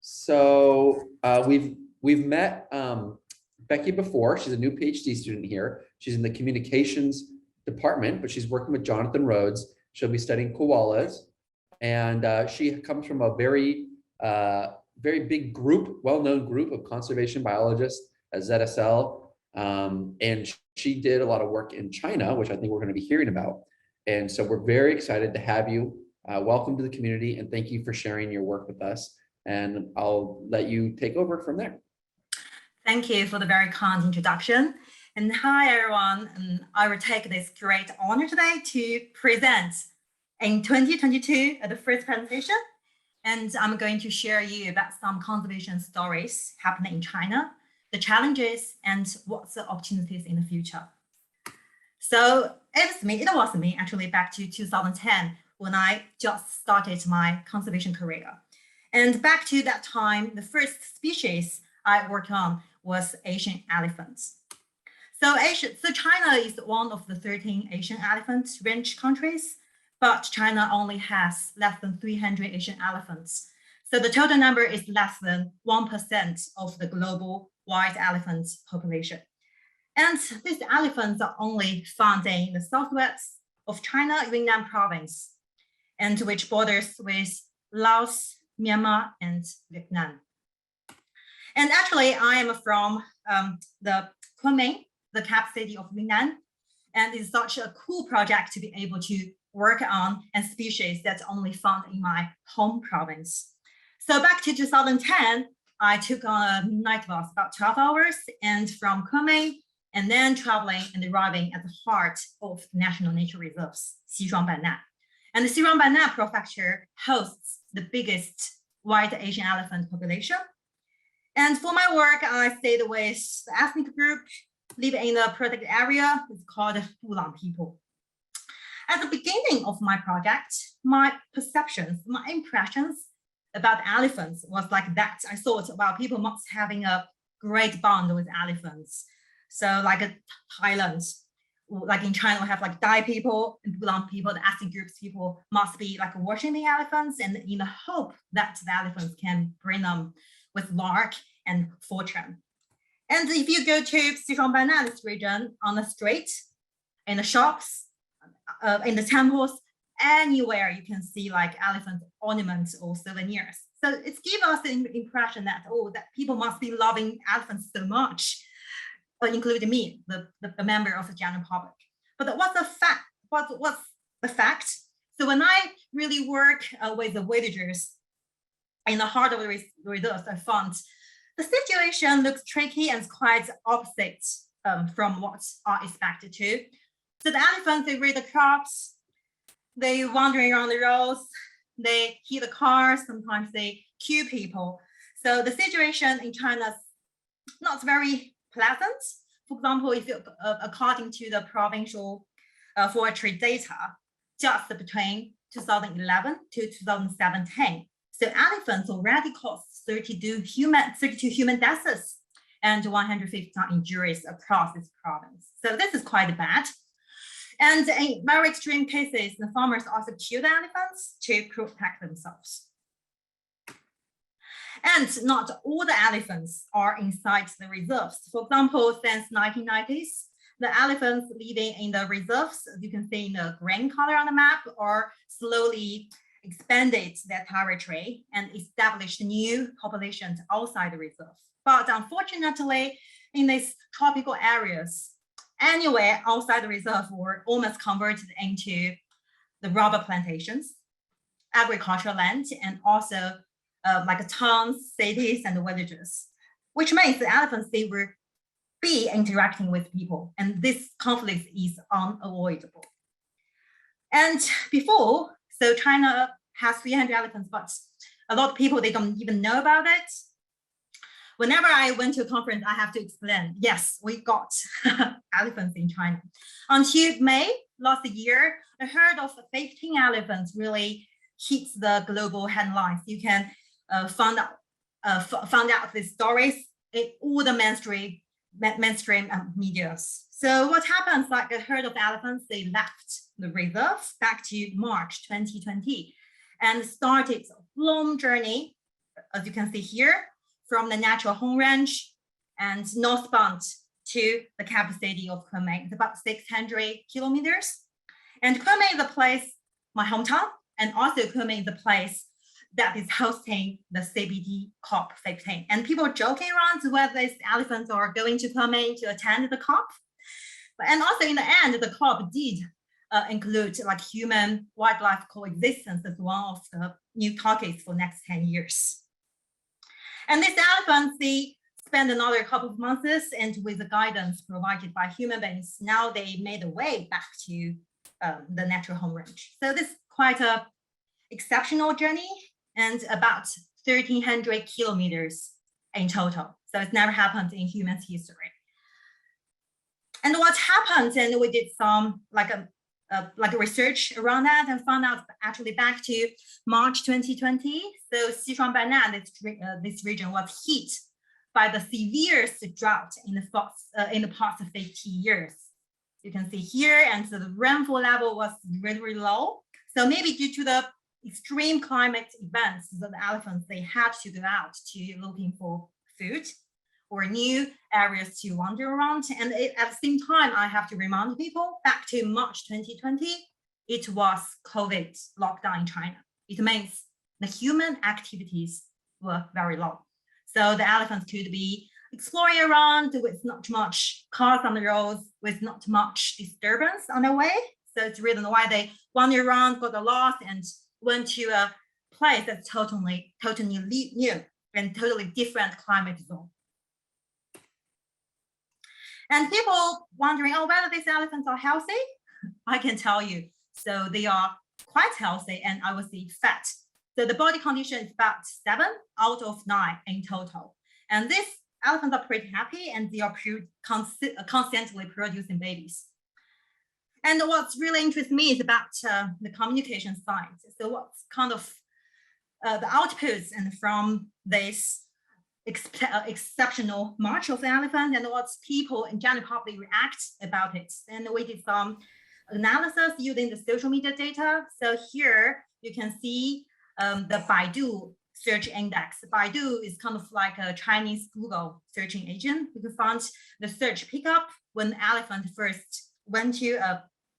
So we've met Becky before. She's a new PhD student here. She's in the communications department, but she's working with Jonathan Rhodes. She'll be studying koalas, and she comes from a very big group, well-known group of conservation biologists at ZSL, and she did a lot of work in China, which I think we're going to be hearing about. And so we're very excited to have you. Welcome to the community, and thank you for sharing your work with us. And I'll let you take over from there. Thank you for the very kind introduction. And hi, everyone. And I will take this great honor today to present in 2022 at the first presentation. And I'm going to share you about some conservation stories happening in China, the challenges, and what's the opportunities in the future. So it was me actually back to 2010 when I just started my conservation career. And back to that time, the first species I worked on was Asian elephants. So China is one of the 13 Asian elephant range countries, but China only has less than 300 Asian elephants. So the total number is less than 1% of the global white elephant population. And these elephants are only found in the southwest of China, Yunnan province, and which borders with Laos, Myanmar, and Vietnam. And actually, I am from the Kunming, the capital city of Yunnan, and it's such a cool project to be able to work on a species that's only found in my home province. So back to 2010, I took on a night bus about 12 hours, and from Kunming, and then traveling and arriving at the heart of National Nature Reserves, Xishuangbanna. And the Xishuangbanna prefecture hosts the biggest white Asian elephant population. And for my work, I stayed with the ethnic group living in the protected area. It's called Bulang people. At the beginning of my project, my perceptions, my impressions about elephants was like that. I thought about people must having a great bond with elephants. So like Thailand, like in China, we have like Dai people and Bulang people, the ethnic groups people must be like worshiping elephants and in the hope that the elephants can bring them with luck and fortune. And if you go to Xishuangbanna region on the street, in the shops, in the temples, anywhere you can see like elephant ornaments or souvenirs. So it's given us the impression that, oh, that people must be loving elephants so much, including me, the member of the general public. But what's the fact? What's the fact? So when I really work with the villagers in the heart of the reserves, I found the situation looks tricky and quite opposite from what I expected to. So the elephants, they raid the crops, they wandering around the roads, they hit the cars, sometimes they kill people. So the situation in China is not very pleasant. For example, if you, according to the provincial forestry data, just between 2011 to 2017, so elephants already caused 32 human deaths and 150 injuries across this province. So this is quite bad. And in very extreme cases, the farmers also kill the elephants to protect themselves. And not all the elephants are inside the reserves. For example, since 1990s, the elephants living in the reserves, you can see in the green color on the map, are slowly expanded their territory and established new populations outside the reserve. But unfortunately, in these tropical areas, anywhere outside the reserve were almost converted into the rubber plantations, agricultural land, and also like towns, cities, and villages, which means the elephants, they will be interacting with people, and this conflict is unavoidable. And before, so China has 300 elephants, but a lot of people, they don't even know about it. Whenever I went to a conference, I have to explain, yes, we got elephants in China. Until May last year, a herd of 15 elephants really hits the global headlines. You can find out these stories in all the mainstream media. So what happens, like a herd of elephants, they left the reserve back to March 2020 and started a long journey as you can see here, from the natural home range and northbound to the capital city of Kunming. It's about 600 kilometers. And Kunming is a place, my hometown, and also Kunming is a place that is hosting the CBD COP15. And people joking around whether these elephants are going to Kunming to attend the COP. And also in the end, the COP did include like human wildlife coexistence as one of the new targets for next 10 years. And these elephants, they spent another couple of months, and with the guidance provided by human beings, now they made a way back to the natural home range. So this is quite a exceptional journey, and about 1,300 kilometers in total. So it's never happened in human history. And what happened, and we did some like a research around that and found out actually back to March 2020. So Sichuan Bainan, this region was hit by the severest drought in the past 50 years. You can see here, and so the rainfall level was really, really low. So maybe due to the extreme climate events, the elephants, they had to go out to looking for food or new areas to wander around. And at the same time, I have to remind people, back to March 2020, it was COVID lockdown in China. It means the human activities were very low. So the elephants could be exploring around with not much cars on the roads, with not much disturbance on their way. So it's the reason why they wander around, got lost, and went to a place that's totally new and totally different climate zone. And people wondering, oh, whether these elephants are healthy, I can tell you. So they are quite healthy, and I would say fat. So the body condition is about 7 out of 9 in total. And these elephants are pretty happy, and they are constantly producing babies. And what's really interesting me is about the communication side. So what's kind of the outputs and from this exceptional march of the elephant, and what people in general public react about it. And we did some analysis using the social media data. So here you can see the Baidu search index. Baidu is kind of like a Chinese Google searching agent. You can find the search pickup when the elephant first went to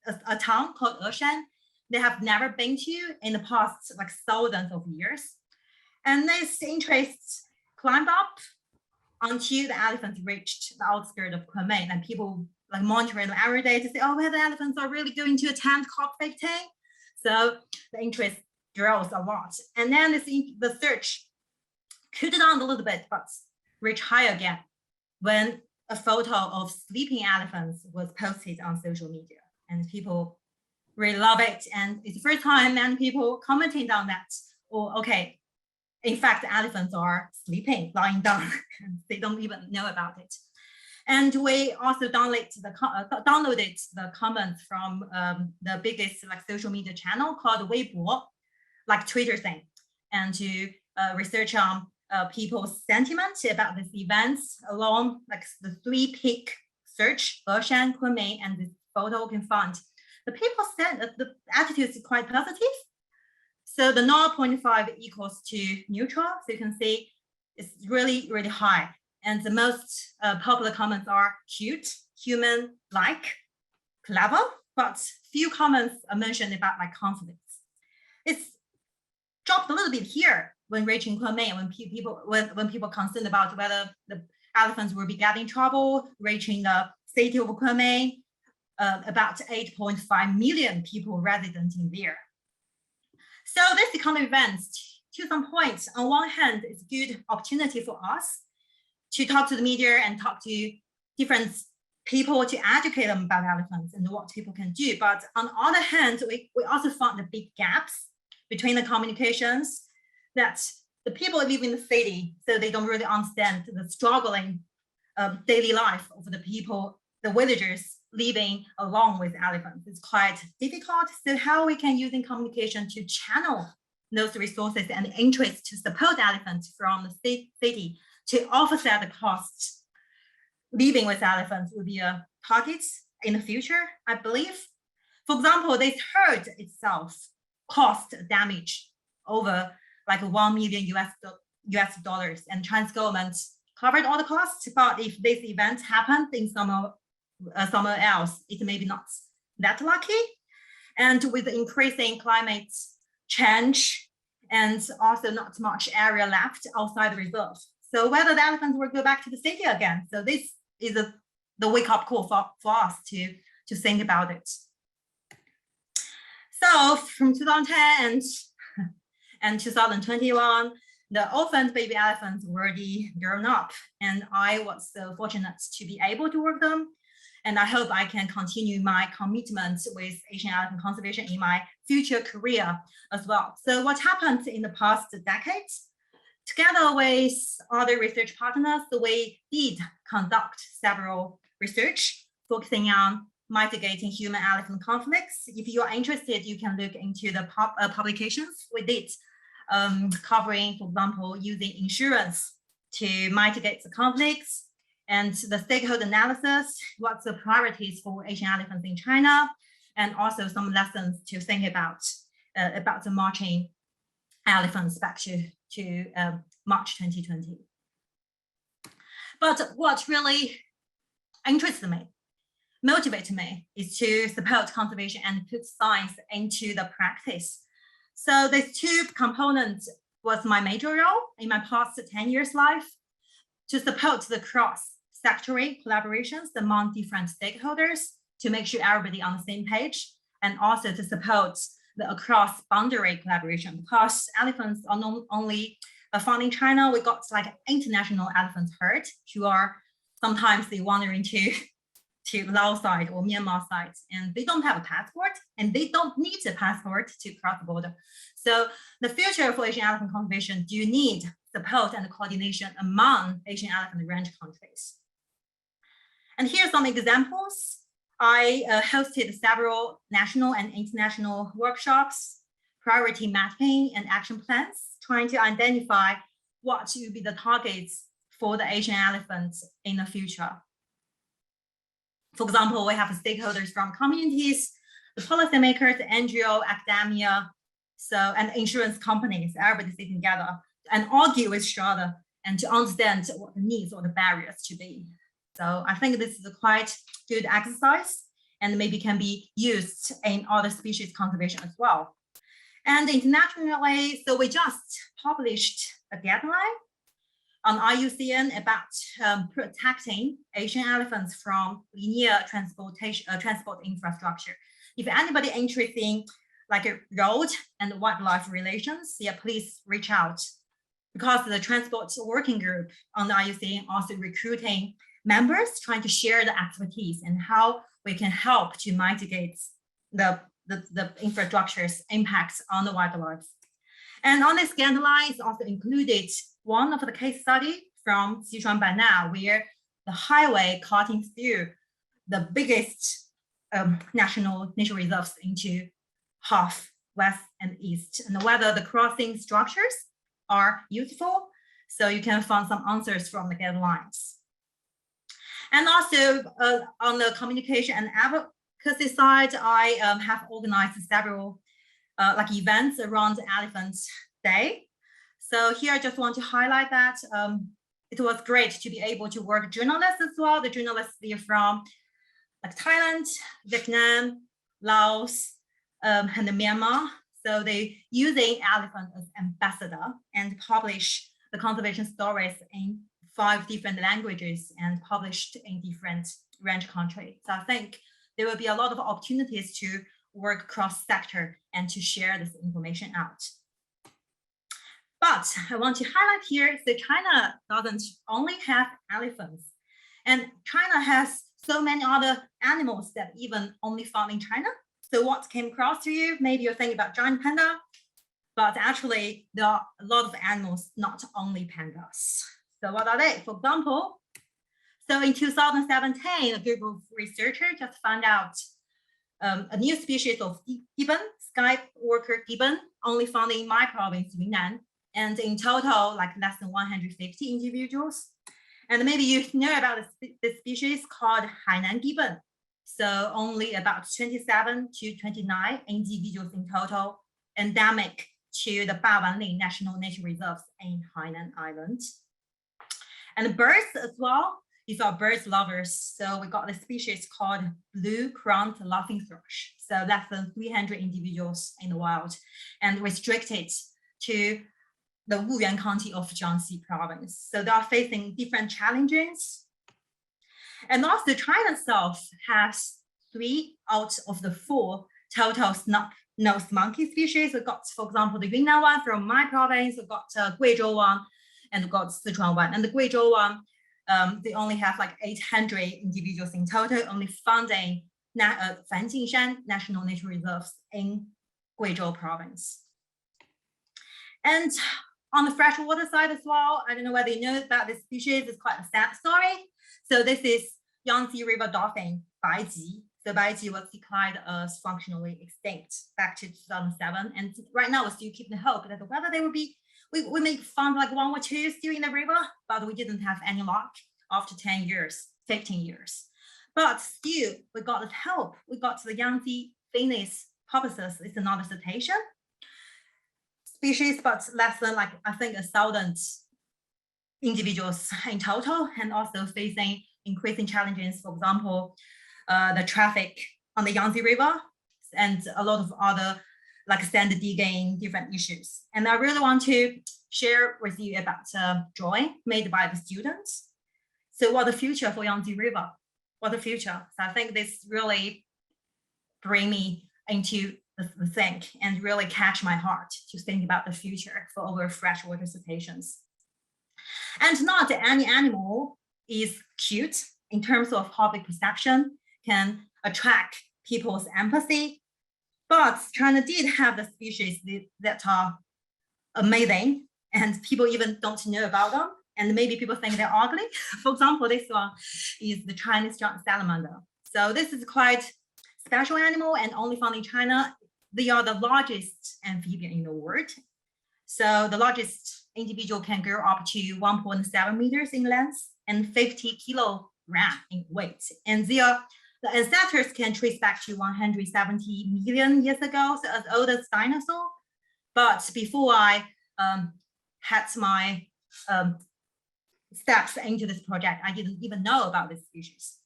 a town called Eshan. They have never been to in the past like thousands of years. And this interest climbed up until the elephants reached the outskirts of Kunming, and people like monitoring them every day to say, oh, whether the elephants are really going to attend COP15. So the interest grows a lot. And then the search cooled down a little bit, but reached high again when a photo of sleeping elephants was posted on social media. And people really love it. And it's the first time many people commenting on that. Oh, okay. In fact, the elephants are sleeping, lying down. They don't even know about it. And we also downloaded the comments from the biggest like social media channel called Weibo, like Twitter thing, and to research on people's sentiment about these events along like the 3-peak search, Eshan, Kunming, and this photo can find. The people said that the attitude is quite positive. So the 0.5 equals to neutral. So you can see it's really, really high. And the most popular comments are cute, human-like, clever, but few comments are mentioned about like confidence. It's dropped a little bit here when reaching Kunming, when people concerned about whether the elephants will be getting trouble, reaching the city of Kunming, about 8.5 million people resident in there. So this kind of events, to some point, on one hand, it's a good opportunity for us to talk to the media and talk to different people to educate them about elephants and what people can do. But on the other hand, we also found the big gaps between the communications that the people live in the city, so they don't really understand the struggling daily life of the people, the villagers living along with elephants. It's quite difficult. So how we can use in communication to channel those resources and interest to support elephants from the city to offset the costs living with elephants will be a target in the future, I believe. For example, this herd itself cost damage over like $1 million US dollars, and Chinese government covered all the costs. But if this event happened in somewhere else, it may be not that lucky. And with the increasing climate change and also not much area left outside the reserve. So whether the elephants will go back to the city again. So this is the wake-up call for us to think about it. So from 2010 and 2021, the orphaned baby elephants were already grown up, and I was so fortunate to be able to work them. And I hope I can continue my commitment with Asian elephant conservation in my future career as well. So what happened in the past decades? Together with other research partners, we did conduct several research focusing on mitigating human-elephant conflicts. If you are interested, you can look into the publications we did, covering, for example, using insurance to mitigate the conflicts, and the stakeholder analysis, what's the priorities for Asian elephants in China, and also some lessons to think about the marching elephants back to March 2020. But what really interested me, motivated me, is to support conservation and put science into the practice. So these two components was my major role in my past 10 years life, to support the cross-sectoral collaborations among different stakeholders to make sure everybody on the same page, and also to support the across-boundary collaboration, because elephants are not only found in China, we got like international elephant herd who are sometimes they wandering to Laos side or Myanmar side, and they don't have a passport, and they don't need a passport to cross the border. So the future for Asian elephant conservation do need support and coordination among Asian elephant range countries. And here are some examples. I hosted several national and international workshops, priority mapping and action plans, trying to identify what will be the targets for the Asian elephants in the future. For example, we have stakeholders from communities, the policymakers, the NGO, academia, and insurance companies, everybody sitting together and argue with each other and to understand what the needs or the barriers to be. So I think this is a quite good exercise and maybe can be used in other species conservation as well. And internationally, so we just published a guideline on IUCN about protecting Asian elephants from linear transport infrastructure. If anybody interested in like a road and wildlife relations, yeah, please reach out, because the transport working group on the IUCN also recruiting members trying to share the expertise and how we can help to mitigate the infrastructure's impacts on the wildlife. And on this guidelines also included one of the case study from Sichuan Banna, where the highway cutting through the biggest national nature reserves into half, west and east, and whether the crossing structures are useful. So you can find some answers from the guidelines. And also on the communication and advocacy side, I have organized several like events around Elephant Day. So here I just want to highlight that it was great to be able to work with journalists as well. The journalists are from like Thailand, Vietnam, Laos, and Myanmar. So they using elephant as ambassador and publish the conservation stories in 5 different languages and published in different range countries. So I think there will be a lot of opportunities to work cross-sector and to share this information out. But I want to highlight here that China doesn't only have elephants, and China has so many other animals that even only found in China. So what came across to you? Maybe you're thinking about giant panda, but actually there are a lot of animals, not only pandas. So what are they? For example, so in 2017, a group of researchers just found out a new species of gibbon, sky worker gibbon, only found in my province, Yunnan, and in total, like less than 150 individuals. And maybe you know about this species called Hainan gibbon. So only about 27 to 29 individuals in total, endemic to the Bawanling National Nature Reserves in Hainan Island. And birds as well, if you are birds lovers, so we got a species called blue-crowned laughing thrush. So less than 300 individuals in the wild and restricted to the Wuyuan County of Jiangxi province. So they are facing different challenges. And also China itself has 3 out of the 4 total snub-nosed monkey species. We've got, for example, the Yunnan one from my province, we've got Guizhou one, and we've got Sichuan one. And the Guizhou one, they only have like 800 individuals in total, only found in Fanjingshan National Nature Reserves in Guizhou province. And on the freshwater side as well, I don't know whether you know about this species, it's quite a sad story. So this is Yangtze River dolphin, Baiji. So Baiji was declared as functionally extinct back to 2007. And right now we still keep the hope that whether they will be, we may find like 1 or 2 still in the river, but we didn't have any luck after 10 years, 15 years. But still, we got the help. We got the Yangtze Phoenix purposes. It's another cetacean species, but less than like, I think 1,000 individuals in total, and also facing increasing challenges, for example, the traffic on the Yangtze River and a lot of other like sand digging, different issues. And I really want to share with you about a drawing made by the students. So what the future for Yangtze River? What the future? So I think this really bring me into the think and really catch my heart to think about the future for our freshwater cetaceans. And not any animal is cute in terms of public perception, can attract people's empathy, but China did have the species that are amazing and people even don't know about them. And maybe people think they're ugly. For example, this one is the Chinese giant salamander. So this is quite special animal and only found in China. They are the largest amphibian in the world. So the largest individual can grow up to 1.7 meters in length and 50 kilogram in weight. And the ancestors can trace back to 170 million years ago, so as old as dinosaur. But before I had my steps into this project, I didn't even know about this species.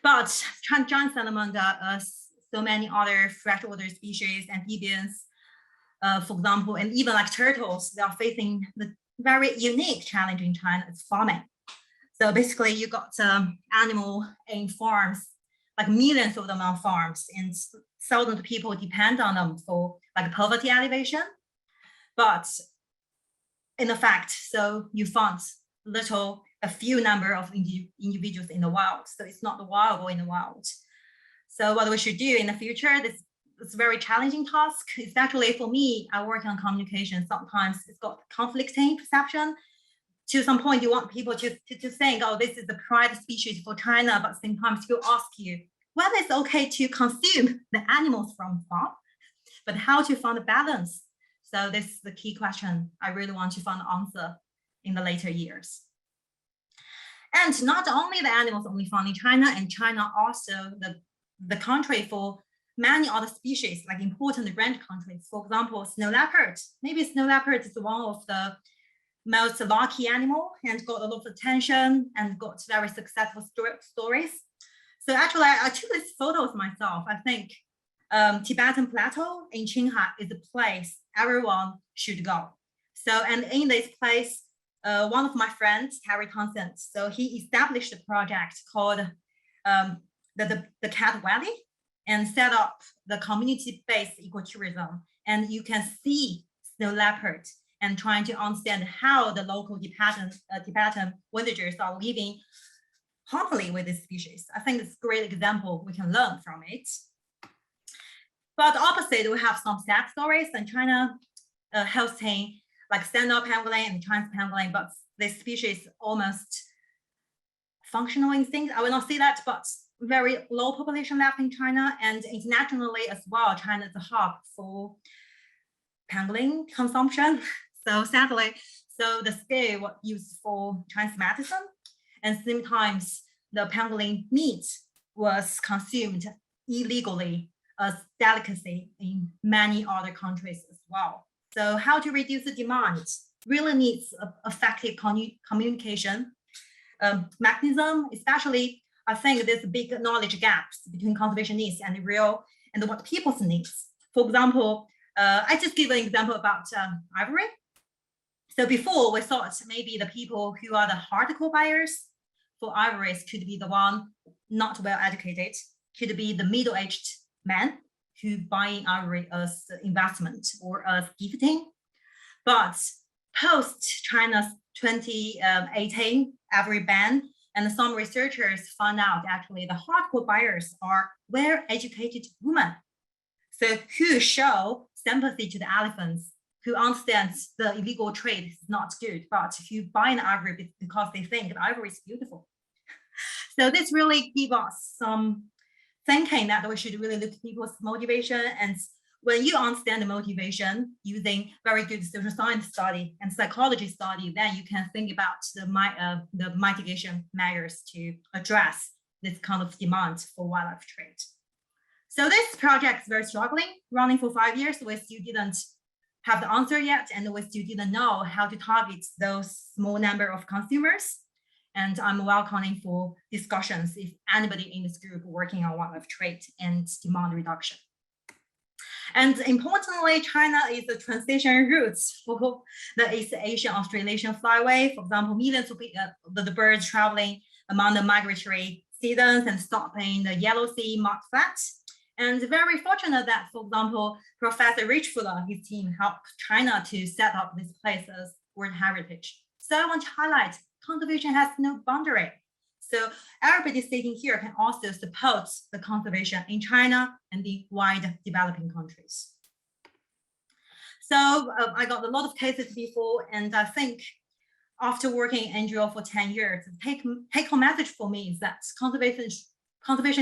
But giant salamander, so many other freshwater species, amphibians, for example, and even like turtles, they are facing the very unique challenge in China, it's farming. So basically you got animal in farms, like millions of them on farms, and thousands of people depend on them for like poverty alleviation. But in fact, so you found a few number of individuals in the wild. So it's not the viable in the wild. So what we should do in the future, this is a very challenging task, especially for me. I work on communication. Sometimes it's got conflicting perception. To some point, you want people to think, oh, this is the pride species for China, but sometimes people ask you whether it's okay to consume the animals from farm, but how to find a balance. So this is the key question I really want to find an answer in the later years. And not only the animals only found in China, and China also the country for many other species, like important range countries. For example, snow leopard. Maybe snow leopard is one of the most lucky animal and got a lot of attention and got very successful stories. So actually, I took this photos myself. I think Tibetan Plateau in Qinghai is a place everyone should go. So, and in this place, one of my friends, Harry Townsend, so he established a project called the Cat Valley and set up the community-based ecotourism. And you can see snow leopard and trying to understand how the local Tibetan villagers are living harmony with this species. I think it's a great example we can learn from it. But opposite, we have some sad stories, and China hosting like stand-up pangolin and Chinese pangolin, but this species almost functional extinct. I will not say that, but very low population left in China, and internationally as well. China is a hub for pangolin consumption. So sadly, so the scale was used for Chinese medicine, and sometimes the pangolin meat was consumed illegally a delicacy in many other countries as well. So how to reduce the demand really needs effective communication mechanism, especially I think there's big knowledge gaps between conservation needs and what people's needs. For example, I just give an example about ivory. So before we thought maybe the people who are the hardcore buyers for ivories could be the one not well educated, could be the middle-aged man who buying ivory as investment or as gifting. But post China's 2018 ivory ban, and some researchers found out actually the hardcore buyers are well-educated women. So who show sympathy to the elephants, who understands the illegal trade is not good, but who buy an ivory because they think the ivory is beautiful. So this really gives us some thinking that we should really look at people's motivation. And when you understand the motivation using very good social science study and psychology study, then you can think about the mitigation measures to address this kind of demand for wildlife trade. So this project is very struggling, running for 5 years. We still didn't have the answer yet, and we still didn't know how to target those small number of consumers. And I'm welcoming for discussions if anybody in this group working on wildlife trade and demand reduction. And importantly, China is the transition routes for the East Asian Australasian flyway. For example, millions of the birds traveling among the migratory seasons and stopping the Yellow Sea mudflat. And very fortunate that, for example, Professor Rich Fuller, his team helped China to set up this place as World Heritage. So I want to highlight conservation has no boundary. So everybody sitting here can also support the conservation in China and the wide developing countries. So I got a lot of cases before, and I think after working in NGO for 10 years, the take-home message for me is that conservation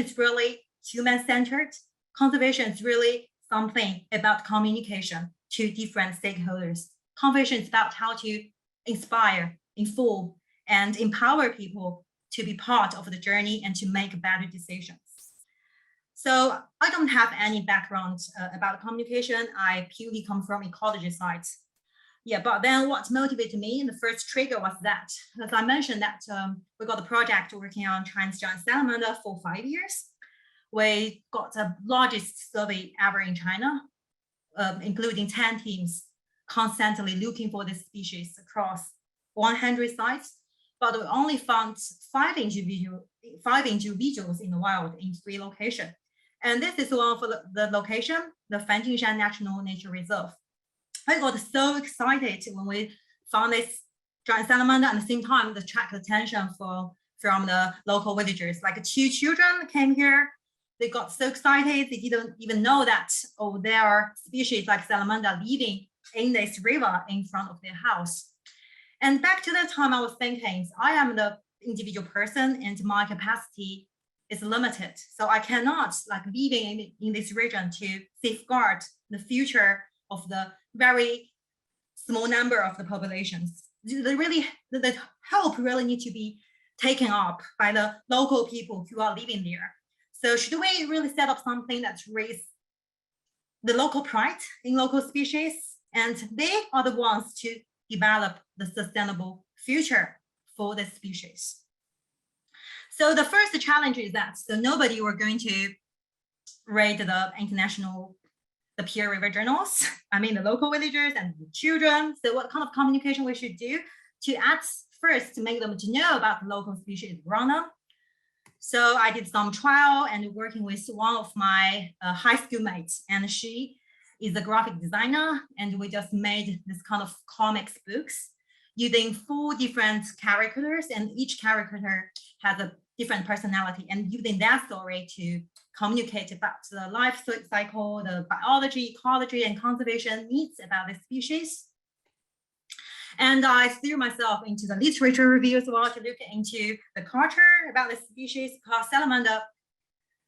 is really human-centered. Conservation is really something about communication to different stakeholders. Conservation is about how to inspire, inform, and empower people to be part of the journey and to make better decisions. So I don't have any background about communication. I purely come from ecology side. Yeah, but then what motivated me in the first trigger was that, as I mentioned, that we got a project working on China's giant salamander for 5 years. We got the largest survey ever in China, including 10 teams constantly looking for this species across 100 sites. But we only found five individuals in the wild in 3 locations. And this is one for the location, the Fanjingshan National Nature Reserve. I got so excited when we found this giant salamander, and at the same time, the attract attention from the local villagers. Like 2 children came here. They got so excited, they didn't even know that, oh, there are species like salamander living in this river in front of their house. And back to that time, I was thinking, I am the individual person and my capacity is limited. So I cannot living in this region to safeguard the future of the very small number of the populations. The help really need to be taken up by the local people who are living there. So should we really set up something that raises the local pride in local species? And they are the ones to develop the sustainable future for the species. So the first challenge is that nobody were going to read the peer review journals. I mean, the local villagers and the children. So what kind of communication we should do to first make them to know about the local species around them. So I did some trial and working with one of my high school mates, and she is a graphic designer, and we just made this kind of comics books using 4 different characters, and each character has a different personality, and using that story to communicate about the life cycle, the biology, ecology, and conservation needs about the species. And I threw myself into the literature review as well to look into the culture about the species, because salamander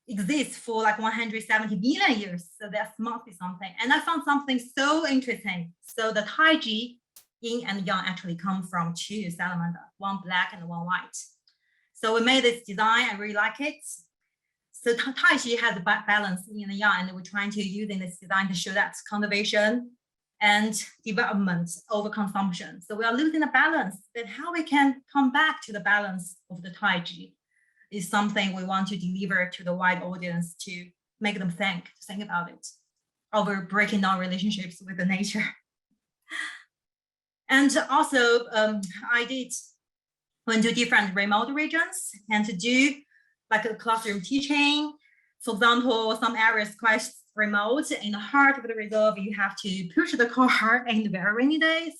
exists for like 170 million years. So that must be something. And I found something so interesting. So the taiji, yin and yang, actually come from 2 salamander, one black and one white. So we made this design. I really like it. So Tai Chi has a balance in the yang, and we're trying to using this design to show that conservation and development over consumption. So we are losing the balance, but how we can come back to the balance of the Tai Chi is something we want to deliver to the wide audience to make them think about it over breaking down relationships with the nature. And also I went to different remote regions and to do like a classroom teaching. For example, some areas quite remote in the heart of the reserve, you have to push the car in the very rainy days.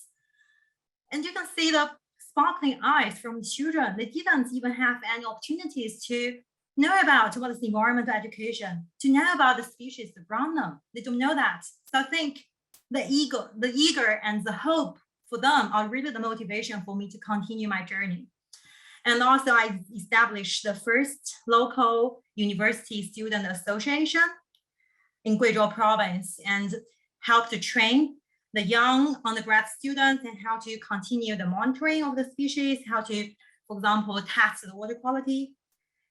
And you can see the sparkling eyes from children. They didn't even have any opportunities to know about what is environmental education, to know about the species around them. They don't know that. So I think the eager and the hope for them are really the motivation for me to continue my journey. And also I established the first local university student association in Guizhou province and helped to train the young undergrad students and how to continue the monitoring of the species, how to, for example, test the water quality,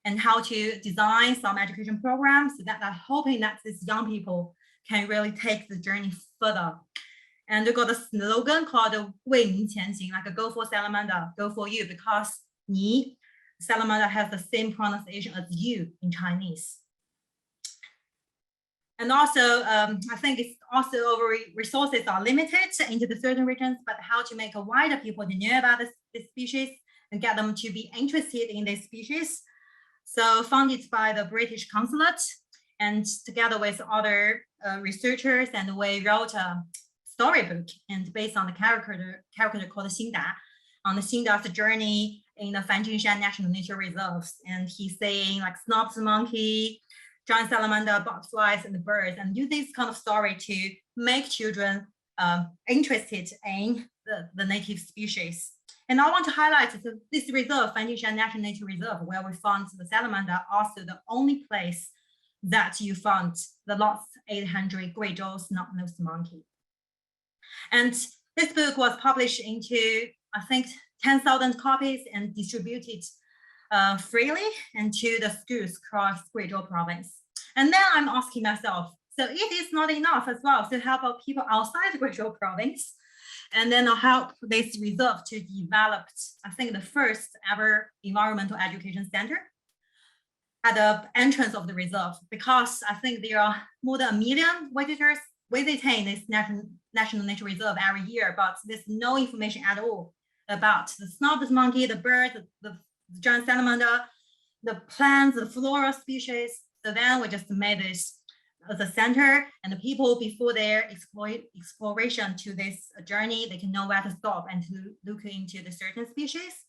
and how to design some education programs that are hoping that these young people can really take the journey further. And we got a slogan called 为您前行, like a go for salamander, go for you, because 你 salamander has the same pronunciation as you in Chinese. And also, I think it's also over resources are limited into the certain regions, but how to make a wider people to know about this species and get them to be interested in this species. So funded by the British Consulate and together with other researchers, and we wrote a storybook and based on the character called Xingda, on the Xingda's journey in the Fanjinshan National Nature Reserves. And he's saying like snobs monkey, giant salamander, butterflies, and the birds, and use this kind of story to make children interested in the native species. And I want to highlight that this reserve, Fanjinshan National Nature Reserve, where we found the salamander, also the only place that you found the lost 800 Guizhou snub-nosed monkey. And this book was published into, I think, 10,000 copies and distributed freely and to the schools across Guizhou province. And then I'm asking myself, so it is not enough as well to help out people outside Guizhou province. And then I'll help this reserve to develop, I think, the first ever environmental education center at the entrance of the reserve, because I think there are more than 1 million visitors visiting this National Nature Reserve every year, but there's no information at all about the snub-nosed monkey, the birds, the giant salamander, the plants, the floral species. So then we just made this as a center, and the people before their exploration to this journey, they can know where to stop and to look into the certain species.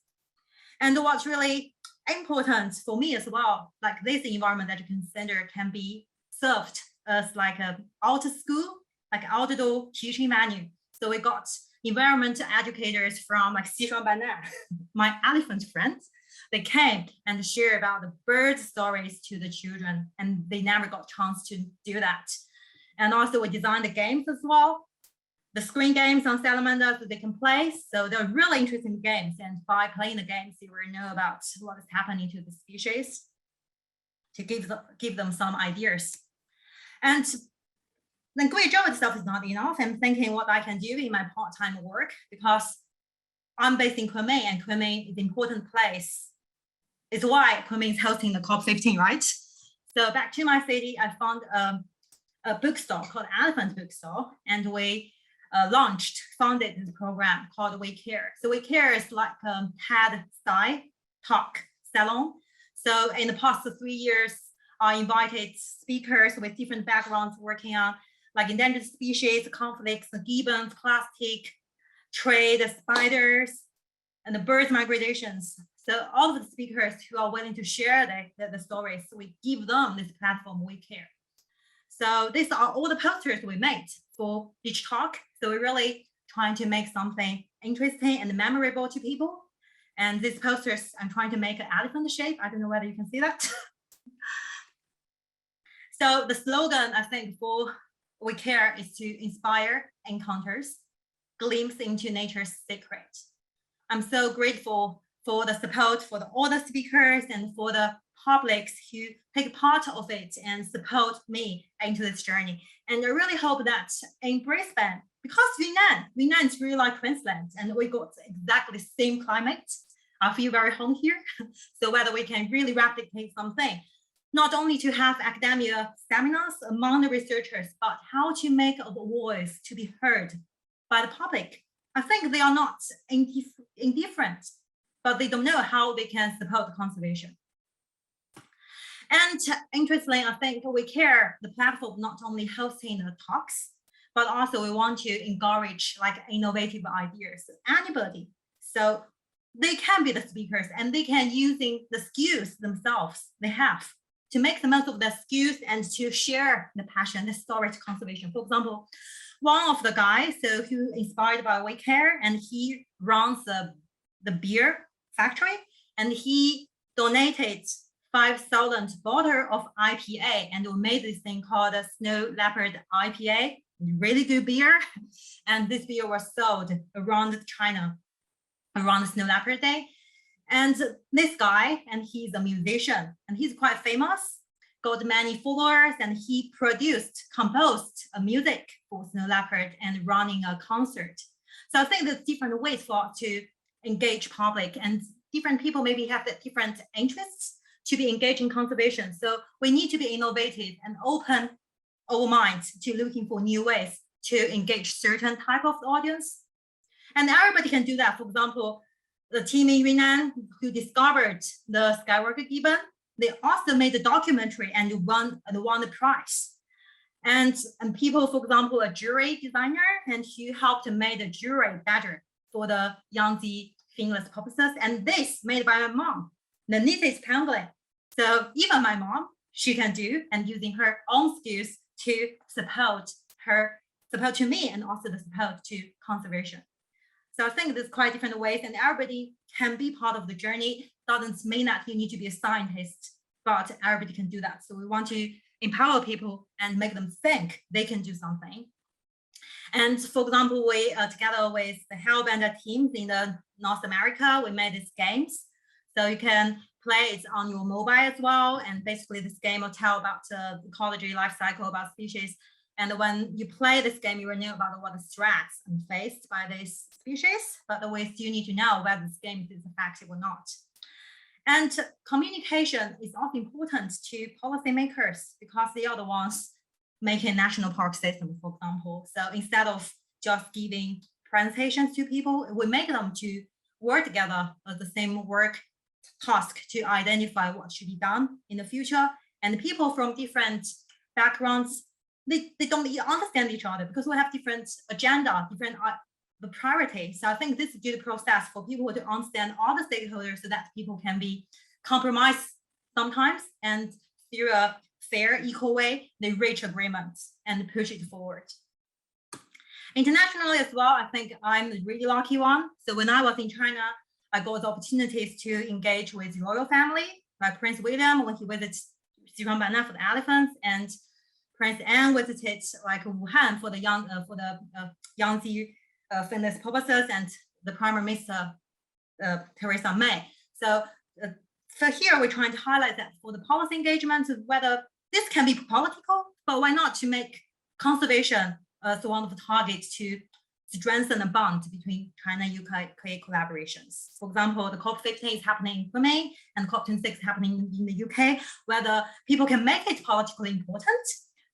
And what's really important for me as well, like this environment education center can be served as like an outer school, like outdoor teaching venue. So we got environmental educators from like Xishuangbanna, my elephant friends. They came and share about the bird stories to the children, and they never got a chance to do that. And also we designed the games as well, the screen games on salamanders that they can play. So they're really interesting games. And by playing the games, you will know about what is happening to the species to give them some ideas. And then Guizhou itself is not enough. I'm thinking what I can do in my part-time work, because I'm based in Kunming, and Kunming is an important place. It's why Kunming is hosting the COP15, right? So back to my city, I found a bookstore called Elephant Bookstore, and we founded this program called We Care. So We Care is like a TED style talk salon. So in the past 3 years, I invited speakers with different backgrounds working on like endangered species, conflicts, the gibbons, plastic, trade, the spiders, and the birds migrations. So all of the speakers who are willing to share the stories, we give them this platform, We Care. So these are all the posters we made for each talk. So we're really trying to make something interesting and memorable to people. And these posters, I'm trying to make an elephant shape. I don't know whether you can see that. So the slogan, I think, for We Care is to inspire encounters, glimpse into nature's secret. I'm so grateful for the support for all the speakers and for the publics who take part of it and support me into this journey. And I really hope that in Brisbane, because Yunnan is really like Queensland, and we got exactly the same climate, I feel very home here. So whether we can really replicate something, not only to have academia seminars among the researchers, but how to make a voice to be heard by the public. I think they are not indifferent, but they don't know how they can support conservation. And interestingly, I think we care the platform not only hosting the talks, but also we want to encourage like innovative ideas, anybody. So they can be the speakers and they can using the skills themselves they have to make the most of their skills and to share the passion, the story to conservation. For example, one of the guys who inspired by We Care, and he runs the beer factory, and he donated 5,000 bottles of IPA, and we made this thing called a Snow Leopard IPA, really good beer. And this beer was sold around China, around the Snow Leopard Day. And this guy, and he's a musician, and he's quite famous, got many followers, and he composed a music for Snow Leopard and running a concert. So I think there's different ways for to engage public, and different people maybe have different interests to be engaged in conservation. So we need to be innovative and open our minds to looking for new ways to engage certain type of audience. And everybody can do that. For example, the team in Yunnan who discovered the Skywalker gibbon, they also made a documentary and won the prize. And people, for example, a jewelry designer, and he helped make the jewelry better for the Yangtze finless purposes. And this made by my mom, the Nice's penguin. So even my mom, she can do, and using her own skills to support to me and also the support to conservation. So I think there's quite different ways, and everybody can be part of the journey. Doesn't mean that you need to be a scientist, but everybody can do that. So we want to empower people and make them think they can do something. And for example, we together with the Hellbender teams in the North America, we made these games. So you can play it on your mobile as well. And basically this game will tell about ecology, life cycle, about species. And when you play this game, you will know about what the threats are faced by this species, but we still need to know whether this game is effective or not. And communication is also important to policymakers because they are the ones making national park system, for example. So instead of just giving presentations to people, we make them to work together as the same work task to identify what should be done in the future. And people from different backgrounds, they don't understand each other because we have different agenda, different the priority. So I think this is a good process for people to understand all the stakeholders so that people can be compromised sometimes, and through a fair, equal way, they reach agreements and push it forward. Internationally as well, I think I'm a really lucky one. So when I was in China, I got the opportunities to engage with royal family, like Prince William when he visited Xishuangbanna for the elephants, and Prince Anne visited like Wuhan for the Yangtze finless purposes, and the Prime Minister Theresa May. So for here, we're trying to highlight that for the policy engagement, whether this can be political, but why not to make conservation as one of the targets to strengthen the bond between China and UK collaborations. For example, the COP15 is happening in Kunming and COP26 happening in the UK, whether people can make it politically important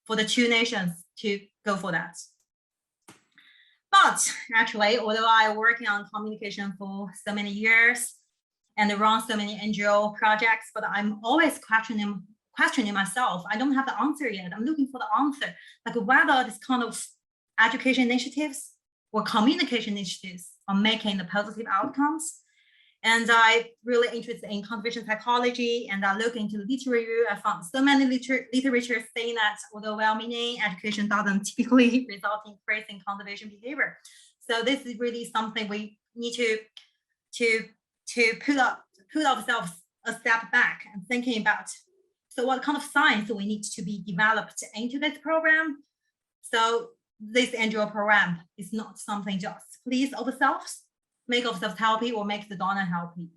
for the two nations to go for that. But actually, although I working on communication for so many years and run so many NGO projects, but I'm always questioning myself. I don't have the answer yet. I'm looking for the answer, like whether this kind of education initiatives or communication initiatives are making the positive outcomes. And I really interested in conservation psychology, and I look into literature. I found so many literature saying that although well-meaning, education doesn't typically result in increasing conservation behavior. So this is really something we need to put ourselves a step back and thinking about. So what kind of science we need to be developed into this program? So this NGO program is not something just please ourselves, make ourselves happy or make the donor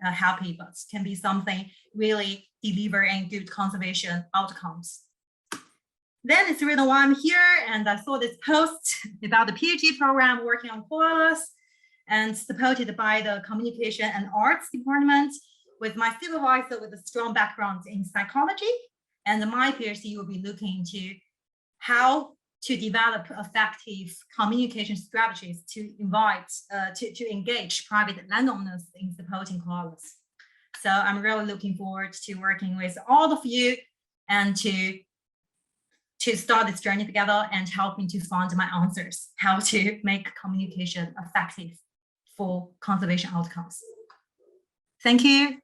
happy, but can be something really delivering good conservation outcomes. Then it's the reason why I'm here, and I saw this post about the PhD program working on koalas and supported by the Communication and Arts Department with my supervisor with a strong background in psychology. And my PhD will be looking into how to develop effective communication strategies to engage private landowners in supporting koalas. So I'm really looking forward to working with all of you and to start this journey together and helping to find my answers, how to make communication effective for conservation outcomes. Thank you.